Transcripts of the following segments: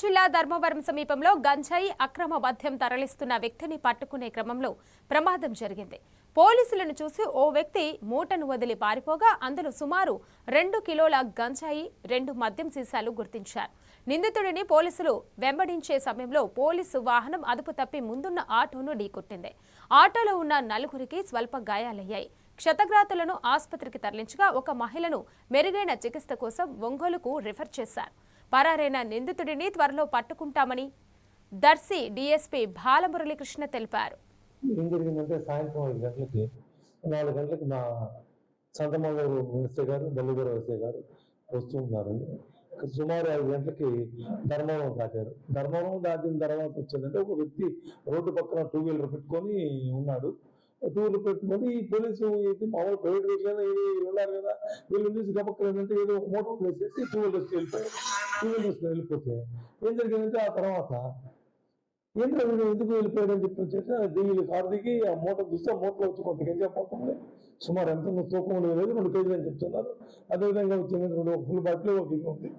జిల్లా ధర్మవరం సమీపంలో గంజాయి అక్రమ మద్యం తరలిస్తున్న వ్యక్తిని పట్టుకునే క్రమంలో ప్రమాదం జరిగింది. పోలీసులను చూసి ఓ వ్యక్తి మూటను వదిలి పారిపోగా అందులో సుమారు 2 కిలోల గంజాయి 2 మద్యం సీసాలు గుర్తించారు. నిందితుడిని పోలీసులు వెంబడించే సమయంలో పోలీసు వాహనం అదుపు తప్పి ముందున్న ఆటోను ఢీకొట్టింది. ఆటోలో ఉన్న నలుగురికి స్వల్ప గాయాలయ్యాయి. క్షతగాత్రులను ఆసుపత్రికి తరలించగా ఒక మహిళను మెరుగైన చికిత్స కోసం ఒంగోలుకు రిఫర్ చేశారు. పరారైన నిందితుడిని త్వరలో పట్టుకుంటామని దర్శి డీఎస్పీ బాలమురళీకృష్ణ తెలిపారు. ఏం జరిగిందంటే సాయంత్రం 5 గంటలకి 4 గంటలకి మా సంతమల్లూరు మినిస్టర్ గారు బల్లిగూర ఎస్ఐ గారు వస్తూ ఉన్నారండి. సుమారు 5 గంటలకి ధర్మవరం దాటారు. ధర్మవరం దాటిన తర్వాత వచ్చిందంటే ఒక వ్యక్తి రోడ్డు పక్కన 2 వీలర్ పెట్టుకొని ఉన్నాడు. 2 వీలర్ పెట్టుకొని పోలీసు మామూలు ప్రైవేట్ వెహికల్ ఉన్నారు కదా, వీళ్ళు చూసి గబక్కలేదంటే ఏదో ఒక మోటార్ వేసేసి 2 వీలర్స్కి వెళ్ళిపోయారు. 2 వీలర్స్కి వెళ్ళిపోతే ఏం జరిగిందంటే ఆ తర్వాత ఏంటో వీళ్ళు ఎందుకు వెళ్ళిపోయాడని చెప్పి వచ్చేసి వీళ్ళు కారు దిగి ఆ మూట చూస్తే ఆ మూటలో వచ్చి కొంత గంజా పోతుంది. సుమారు ఎంత తూకం లేదు, 2 కేజీలు అని చెప్తున్నారు. అదేవిధంగా వచ్చింది 2 ఫుల్ బాటిల్ ఒక ఇది ఉంది.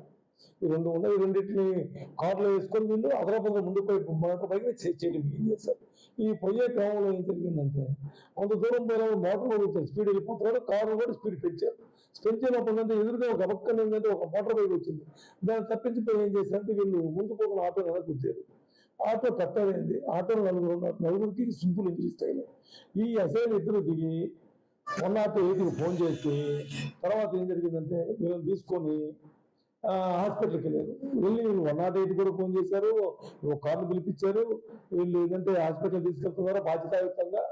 ఈ 2 ఉన్నాయి. ఈ రెండింటిని కారులో వేసుకొని వీళ్ళు అదరాపదర ముందు పోయి పైకి చేయడం ఏం చేస్తారు. ఈ పోయే క్రమంలో ఏం జరిగిందంటే కొంత దూరం పోయిన మోటార్ వచ్చారు, స్పీడ్ వెళ్ళిపోతున్నాడు. కారు కూడా స్పీడ్ పెంచారు. పెంచినప్పుడు అంటే ఎదురుగా ఒక గబక్కన ఏంటంటే ఒక మోటార్ బైక్ వచ్చింది. దాన్ని తప్పించిపోయి ఏం చేశారంటే వీళ్ళు ముందు పోతున్న ఆటో వెనక గుద్దారు. ఆటో కట్టమైంది. ఆటోలో నలుగురికి సింపుల్ ఇంజరీస్ తగిలాయి. ఈ అసైన్ ఇద్దరు దిగి 108కి ఫోన్ చేసి తర్వాత ఏం జరిగిందంటే వీళ్ళని తీసుకొని హాస్పిటల్కి వెళ్ళారు. వెళ్ళి 108 కూడా ఫోన్ చేశారు, ఒక కార్డు పిలిపించారు. వీళ్ళు ఏంటంటే హాస్పిటల్ తీసుకెళ్తున్నారో బాధ్యతాయుతంగా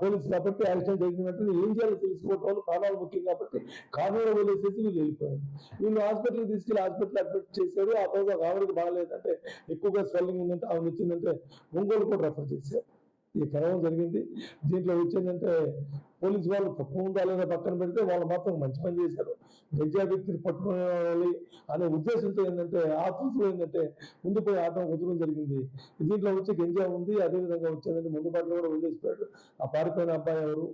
పోలీసు కాబట్టి యాక్సిడెంట్ జరిగినట్టు ఏం చేయాలో తెలుసుకోవటం ప్రాణాలు ముఖ్యం కాబట్టి కారులో వదిలేసేసి వీళ్ళు వెళ్ళిపోయారు. వీళ్ళు హాస్పిటల్కి తీసుకెళ్ళి హాస్పిటల్ అడ్మిట్ చేశారు. ఆ తర్వాత ఆవిడకి బాగాలేదంటే ఎక్కువగా స్వెల్లింగ్ ఉందంటే ఆవిడ వచ్చిందంటే ఒంగోలు కూడా రెఫర్ చేశారు. ఈ క్రమం జరిగింది. దీంట్లో వచ్చిందంటే పోలీసు వాళ్ళు తప్పు ఉందా లేదా పక్కన పెడితే వాళ్ళు మాత్రం మంచి పని చేశారు. గంజా వ్యక్తిని పట్టుకోవాలి అనే ఉద్దేశంతో ఏంటంటే ఆతృతలో ఏంటంటే ముందు పోయి ఆటో కుదరడం జరిగింది. దీంట్లో వచ్చి గంజా ఉంది. అదేవిధంగా వచ్చేదంటే ముందు బాటలో కూడా వదిలేసిపోయాడు. ఆ పారిపోయిన అబ్బాయి ఎవరు